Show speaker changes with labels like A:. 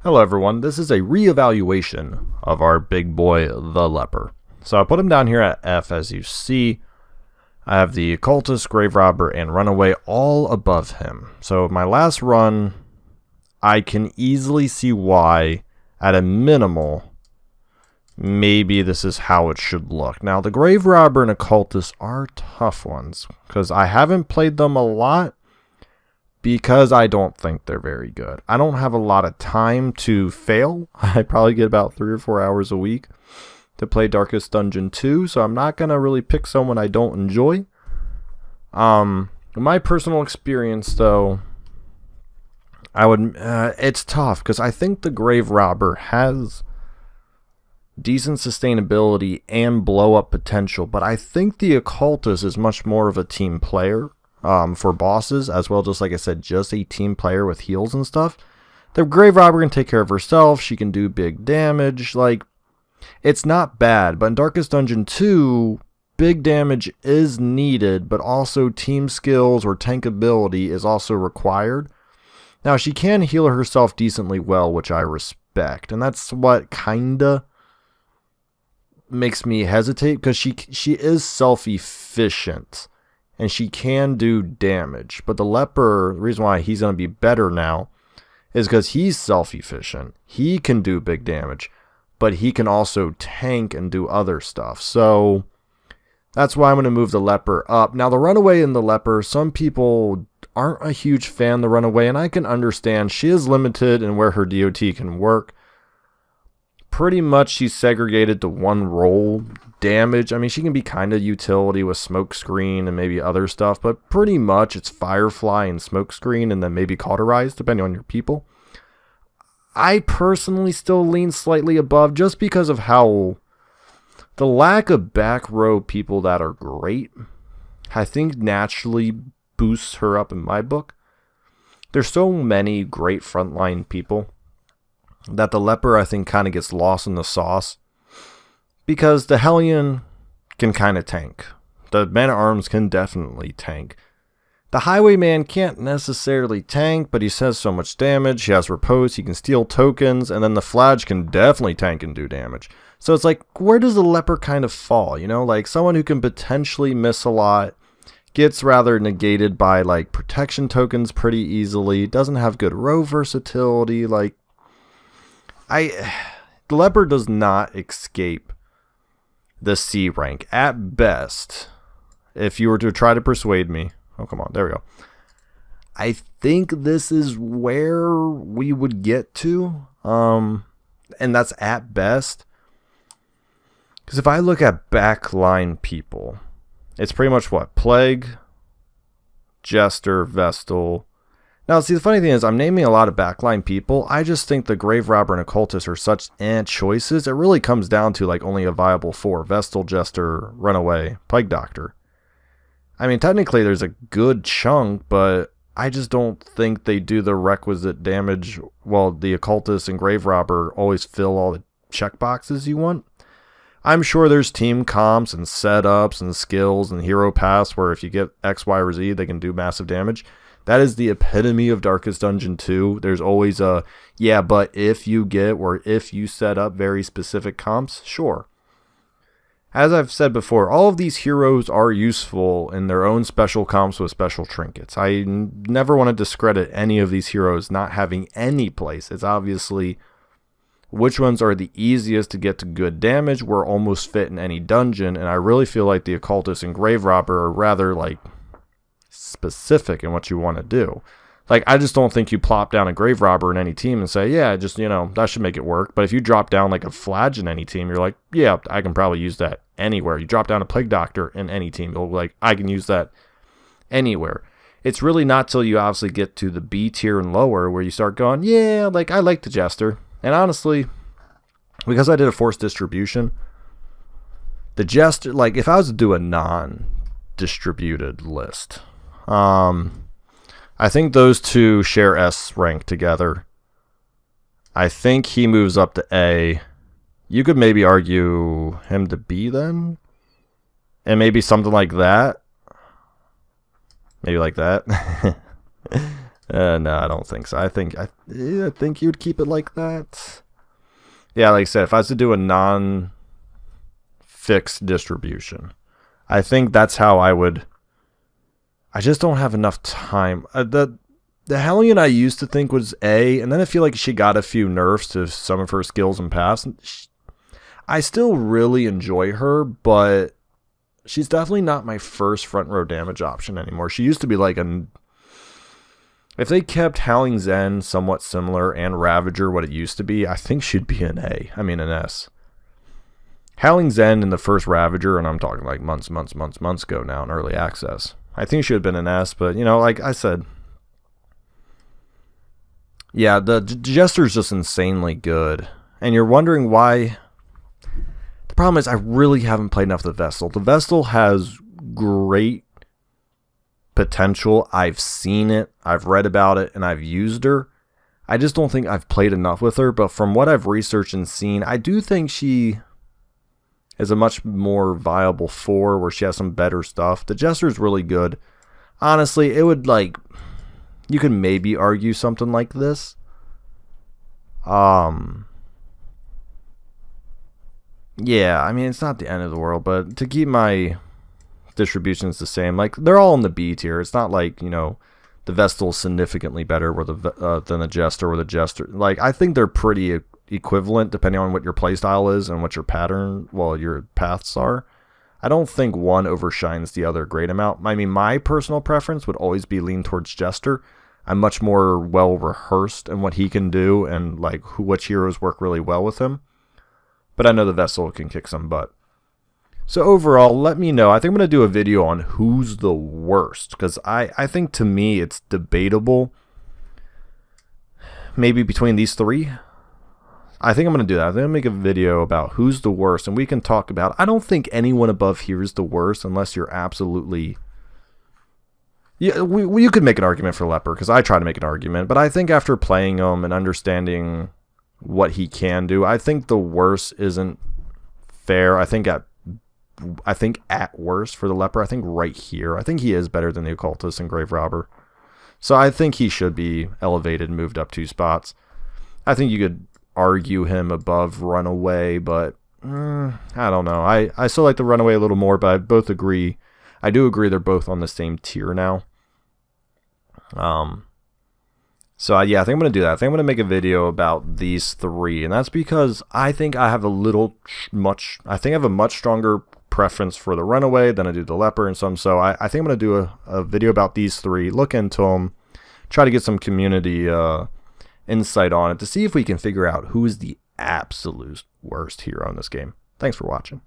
A: Hello everyone, this is a reevaluation of our big boy, the Leper. So I put him down here at F, as you see. I have the occultist, grave robber, and runaway all above him. So my last run, I can easily see why, at a minimal, maybe this is how it should look. Now the grave robber and occultist are tough ones, because I haven't played them a lot, because I don't think they're very good. I don't have a lot of time to fail. I probably get about 3 or 4 hours a week to play Darkest Dungeon 2, so I'm not going to really pick someone I don't enjoy. My personal experience, though, it's tough, because I think the grave robber has decent sustainability and blow-up potential, but I think the occultist is much more of a team player. For bosses, as well, just like I said, just a team player with heals and stuff. The grave robber can take care of herself. She can do big damage. Like, it's not bad. But in Darkest Dungeon 2, big damage is needed, but also team skills or tankability is also required. Now, she can heal herself decently well, which I respect. And that's what kinda makes me hesitate, because she is self-efficient. And she can do damage. But the Leper, the reason why he's going to be better now is because he's self-efficient. He can do big damage, but he can also tank and do other stuff. So that's why I'm going to move the Leper up. Now the Runaway and the Leper, some people aren't a huge fan of the Runaway, and I can understand. She is limited in where her DOT can work. Pretty much she's segregated to one role. Damage, I mean, she can be kind of utility with smokescreen and maybe other stuff, but pretty much it's Firefly and smokescreen and then maybe cauterize, depending on your people. I personally still lean slightly above, just because of how the lack of back row people that are great, I think naturally boosts her up in my book. There's so many great frontline people that the Leper, I think, kind of gets lost in the sauce. Because the Hellion can kind of tank. The Man-at-Arms can definitely tank. The Highwayman can't necessarily tank, but he says so much damage. He has repose, he can steal tokens, and then the Flage can definitely tank and do damage. So it's like, where does the Leper kind of fall? You know, like someone who can potentially miss a lot, gets rather negated by like protection tokens pretty easily, doesn't have good row versatility. Like, the Leper does not escape the C rank at best. If you were to try to persuade me, oh come on, there we go. I think this is where we would get to, and that's at best. Because if I look at backline people, it's pretty much what? Plague, Jester, Vestal. Now, see, the funny thing is, I'm naming a lot of backline people. I just think the grave robber and occultist are such choices. It really comes down to like only a viable 4: Vestal, Jester, Runaway, Plague Doctor. I mean, technically there's a good chunk, but I just don't think they do the requisite damage. Well, the occultist and grave robber always fill all the checkboxes you want. I'm sure there's team comps and setups and skills and hero paths where if you get X, Y, or Z, they can do massive damage. That is the epitome of Darkest Dungeon 2. There's always a, yeah, but if you get, or if you set up very specific comps, sure. As I've said before, all of these heroes are useful in their own special comps with special trinkets. I never want to discredit any of these heroes not having any place. It's obviously which ones are the easiest to get to good damage, were almost fit in any dungeon, and I really feel like the occultist and grave robber are rather like specific in what you want to do. Like, I just don't think you plop down a grave robber in any team and say, yeah, just, you know, that should make it work. But if you drop down like a Flage in any team, you're like, yeah, I can probably use that anywhere. You drop down a Plague Doctor in any team, you'll be like, I can use that anywhere. It's really not till you obviously get to the B tier and lower where you start going, yeah, like, I like the Jester. And honestly, because I did a forced distribution, the Jester, like, if I was to do a non-distributed list, I think those two share S rank together. I think he moves up to A. You could maybe argue him to B then, and maybe something like that. Maybe like that. No, I don't think so. I think you'd keep it like that. Yeah, like I said, if I was to do a non-fixed distribution, I think that's how I would. I just don't have enough time. The Hellion I used to think was A, and then I feel like she got a few nerfs to some of her skills and paths. I still really enjoy her, but she's definitely not my first front row damage option anymore. She used to be like if they kept Howling Zen somewhat similar and Ravager what it used to be, I think she'd be an A. I mean an S. Howling Zen in the first Ravager, and I'm talking like months ago now in early access. I think she would have been an S, but you know, like I said, yeah, the Jester's just insanely good. And you're wondering why. The problem is I really haven't played enough of the Vestal. The Vestal has great potential. I've seen it, I've read about it, and I've used her. I just don't think I've played enough with her, but from what I've researched and seen, I do think she is a much more viable 4 where she has some better stuff. The Jester's really good. Honestly, it would like... You could maybe argue something like this. Yeah, I mean, it's not the end of the world, but to keep my distributions the same, like, they're all in the B tier. It's not like, you know, the Vestal's significantly better than the Jester or the Jester. Like, I think they're pretty equivalent depending on what your playstyle is and what your pattern, well, your paths are. I don't think one overshines the other a great amount. I mean, my personal preference would always be lean towards Jester. I'm much more well rehearsed in what he can do and like which heroes work really well with him. But I know the Vestal can kick some butt. So overall, let me know. I think I'm going to do a video on who's the worst, because I think to me it's debatable. Maybe between these 3. I think I'm going to do that. I'm going to make a video about who's the worst, and we can talk about... I don't think anyone above here is the worst unless you're absolutely... Yeah, you could make an argument for Leper, because I try to make an argument, but I think after playing him and understanding what he can do, I think the worst isn't fair. I think at worst for the Leper, I think right here, I think he is better than the Occultist and Grave Robber. So I think he should be elevated and moved up 2 spots. I think you could argue him above Runaway, but I don't know. I still like the Runaway a little more, but I do agree they're both on the same tier now. So yeah, I think I'm going to do that. I think I'm going to make a video about these 3, and that's because I think I have a much stronger preference for the Runaway than I do the Leper and some. So I think I'm going to do a video about these 3, look into them, try to get some community insight on it to see if we can figure out who is the absolute worst hero in this game. Thanks for watching.